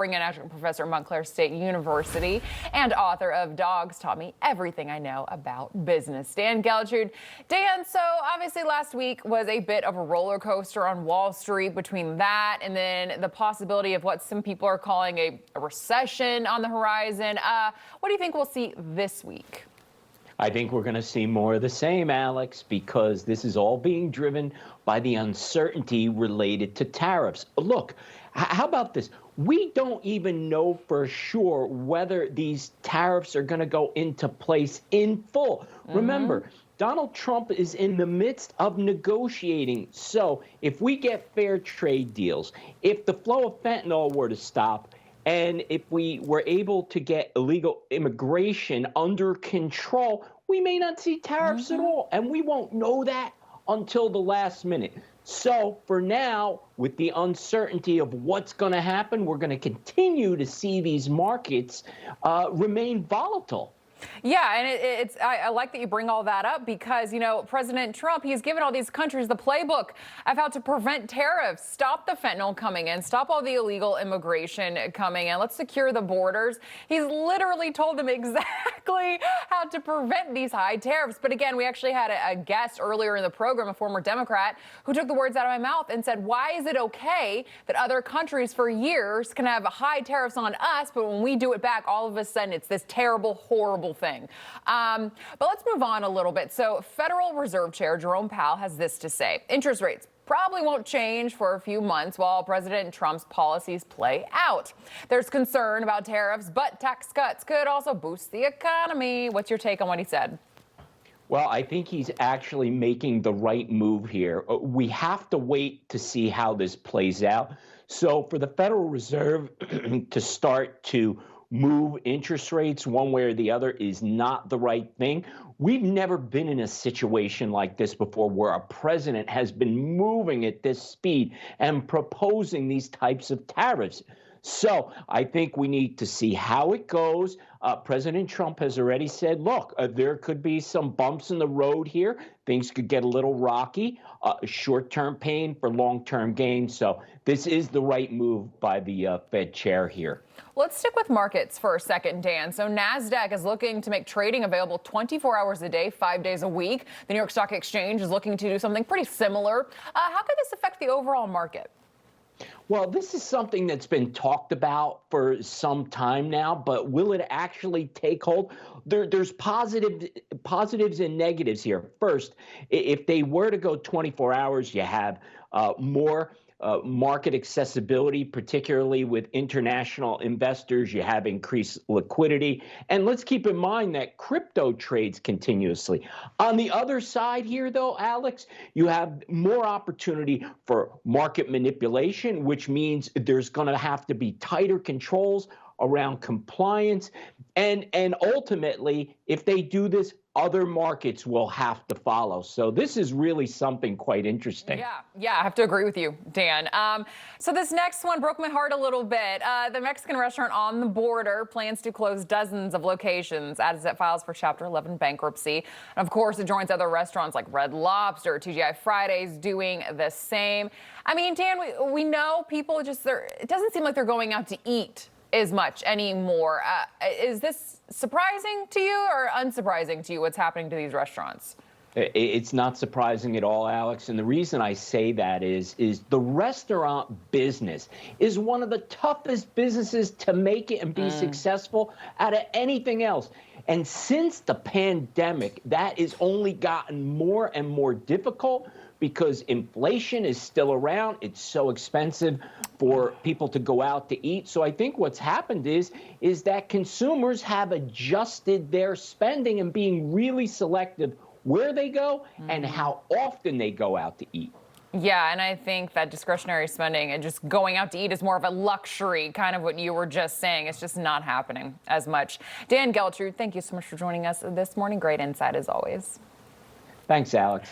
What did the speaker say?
An adjunct professor at Montclair State University and author of Dogs Taught Me Everything I Know About Business. Dan Geltrude. Dan, so obviously last week was a bit of a roller coaster on Wall Street between that and then the possibility of what some people are calling a recession on the horizon. What do you think we'll see this week? I think we're going to see more of the same, Alex, because this is all being driven by the uncertainty related to tariffs. Look, how about this? We don't even know for sure whether these tariffs are going to go into place in full. Remember, Donald Trump is in the midst of negotiating. So if we get fair trade deals, if the flow of fentanyl were to stop, and if we were able to get illegal immigration under control, we may not see tariffs at all. And we won't know that until the last minute. So for now, with the uncertainty of what's going to happen, we're going to continue to see these markets remain volatile. Yeah, and I like that you bring all that up because, you know, President Trump, he's given all these countries the playbook of how to prevent tariffs, stop the fentanyl coming in, stop all the illegal immigration coming in, let's secure the borders. He's literally told them exactly how to prevent these high tariffs. But again, we actually had a guest earlier in the program, a former Democrat, who took the words out of my mouth and said, why is it okay that other countries for years can have high tariffs on us, but when we do it back, all of a sudden it's this terrible, horrible thing. But let's move on a little bit. So Federal Reserve Chair Jerome Powell has this to say. Interest rates probably won't change for a few months while President Trump's policies play out. There's concern about tariffs, but tax cuts could also boost the economy. What's your take on what he said? Well, I think he's actually making the right move here. We have to wait to see how this plays out. So for the Federal Reserve to start to move interest rates one way or the other is not the right thing. We've never been in a situation like this before where a president has been moving at this speed and proposing these types of tariffs. So I think we need to see how it goes. President Trump has already said, look, there could be some bumps in the road here. Things could get a little rocky, short-term pain for long-term gain. So this is the right move by the Fed chair here. Let's stick with markets for a second, Dan. So NASDAQ is looking to make trading available 24 hours a day, 5 days a week. The New York Stock Exchange is looking to do something pretty similar. How could this affect the overall market? Well, this is something that's been talked about for some time now, but will it actually take hold? There's positives and negatives here. First, if they were to go 24 hours, you have more market accessibility, particularly with international investors. You have increased liquidity. And let's keep in mind that crypto trades continuously. On the other side here, though, Alex, you have more opportunity for market manipulation, which means there's going to have to be tighter controls around compliance. And ultimately, if they do this, other markets will have to follow. So this is really something quite interesting. Yeah, I have to agree with you, Dan. So this next one broke my heart a little bit. The Mexican restaurant on the border plans to close dozens of locations as it files for Chapter 11 bankruptcy. And of course, it joins other restaurants like Red Lobster, TGI Fridays doing the same. I mean, Dan, we know people just, it doesn't seem like they're going out to eat as much anymore. Is this surprising to you or unsurprising to you what's happening to these restaurants? It's not surprising at all, Alex. And the reason I say that is the restaurant business is one of the toughest businesses to make it and be successful out of anything else. And since the pandemic, that has only gotten more and more difficult because inflation is still around. It's so expensive for people to go out to eat. So I think what's happened is that consumers have adjusted their spending and being really selective where they go and how often they go out to eat. Yeah, and I think that discretionary spending and just going out to eat is more of a luxury, kind of what you were just saying. It's just not happening as much. Dan Geltrude, thank you so much for joining us this morning. Great insight as always. Thanks, Alex.